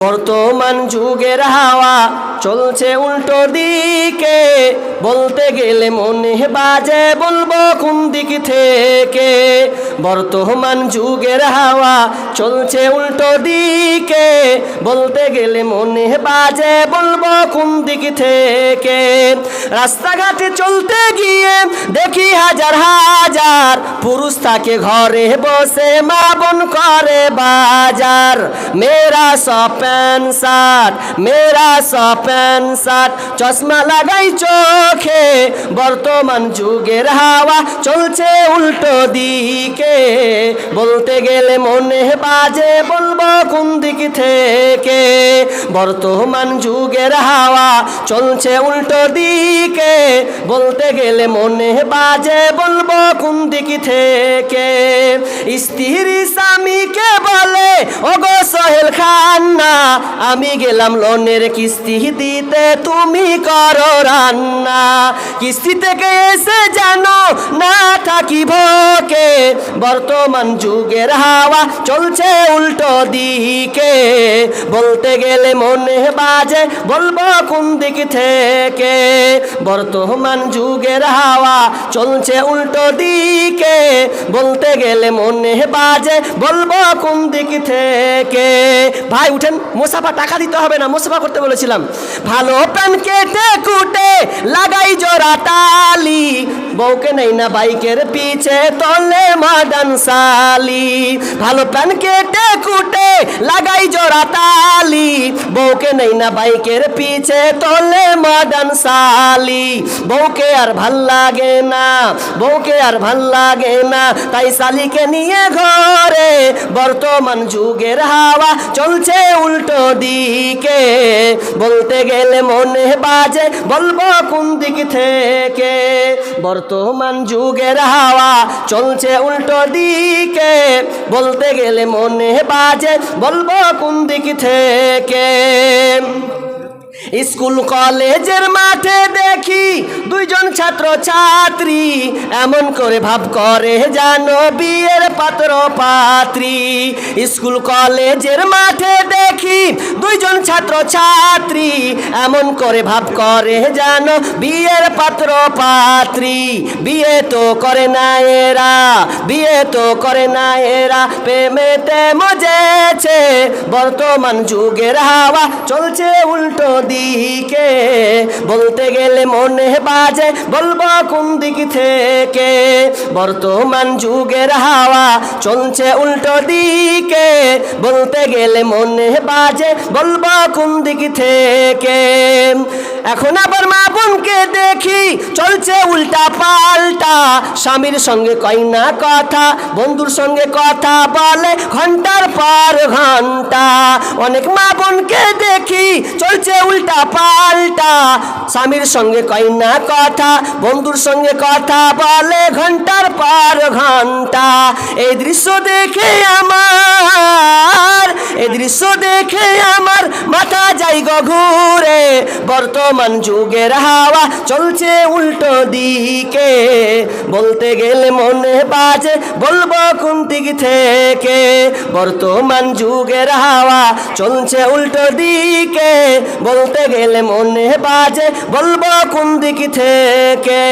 বর্তমান যুগের হাওয়া চলছে উল্টো দিকে, বলতে গেলে মনে বাজে বলবো কোন দিক থেকে। বর্তমান যুগের হাওয়া চলছে উল্টো দিকে, বলতে গেলে মনে বাজে বলবো কোন দিক থেকে। রাস্তাঘাটে চলতে গিয়ে দেখি হাজার হাজার পুরুষ থাকে ঘরে বসে, মা বোন করে বাজার। মেয়েরা সব প্যান্ট শার্ট, মেয়েরা সব প্যান্ট শার্ট, চশমা লাগাই চোখে। বর্তমান যুগের হাওয়া চলছে উল্টো দিকে, বলতে গেলে মনে বাজে বলবো কোন দিক থেকে। বর্তমান যুগের হাওয়া চলছে উল্টো দিকে, বলতে গেলে মনে বাজে বলবো কোন দিক থেকে। স্ত্রী স্বামীকে বলে ওগো সোহেল খান না, আমি গেলাম লোনের কিস্তি দিতে, তুমি করো রান্না। কিস্তি থেকে এসে জানো না থাকি ভোকে। বর্তমান যুগের হাওয়া চলছে উল্টো দিকে, বলতে গেলে মনে বাজে বলবো কোন দিক থেকে। বর্তমান যুগের হাওয়া চলছে উল্টো দিকে, বলতে গেলে মনে বাজে বলবো কোন দিক থেকে। ভাই উঠেন, মুসাফা টাকা দিতে হবে না, মুসাফা করতে বলেছিলাম। ভালো প্যান কেটে কুটে লাগাই জোড়া তালি, বউকে নেই না বাইকের পিছে তলে মাদান সালি। ভালো প্যান কেটে কুটে লাগাই জোড়া তালি, বউকে নেই না বাইকের পিছে তলে মাদান সালি। বউকে আর ভাল লাগে না, বউকে আর ভাল লাগে না, তাই শালিকে নিয়ে ঘরে। বর্তমান যুগের হাওয়া চলছে উল্টো দিকে, বলতে গেলে মনে বাজে বলবো কোন দিক থেকে। বর্তমান যুগের হাওয়া চলছে উল্টো দিকে, বলতে গেলে মনে বাজে বলবো কোন দিক থেকে। স্কুল কলেজের মাঠে দেখি দুইজন ছাত্র ছাত্রী, এমন করে ভাব করে জানো বিয়ের পাত্র পাত্রী। স্কুল কলেজের মাঠে দেখি দুইজন ছাত্র ছাত্রী, এমন করে ভাব করে জানো বিয়ের পাত্র পাত্রী। বিয়ে তো করে না এরা, বিয়ে তো করে না এরা, প্রেমেতে মজেছে। বর্তমান যুগের হাওয়া চলছে উল্টো দিকে, বলতে গেলে মনে বাজে বলবো কোন দিক থেকে। বর্তমান যুগের হাওয়া চলছে উল্টো দিকে, বলতে গেলে মনে বাজে বলবো কোন দিক থেকে। এখন আবার মা বোনকে দেখি চলছে উল্টা পাল্টা, স্বামীর সঙ্গে কয় না কথা, বন্ধুর সঙ্গে কথা বলে ঘন্টার পর ঘন্টা। অনেক মা বোনকে দেখি চলছে উল্টা পাল্টা, স্বামীর সঙ্গে কয় না কথা, বন্ধুর সঙ্গে কথা বলে ঘন্টার পর ঘন্টা। এই দৃশ্য দেখে আমার, এই দৃশ্য দেখে আমার মাথা যাই গো ঘুরে। বর্তমান যুগের হাওয়া চলছে উল্টো দিকে, বলতে গেলে মনে বাজে বলবো কোন দিক থেকে। বর্তমান যুগের হাওয়া চলছে উল্টো দিকে, বলতে গেলে মনে বাজে বলবো কোন দিক থেকে।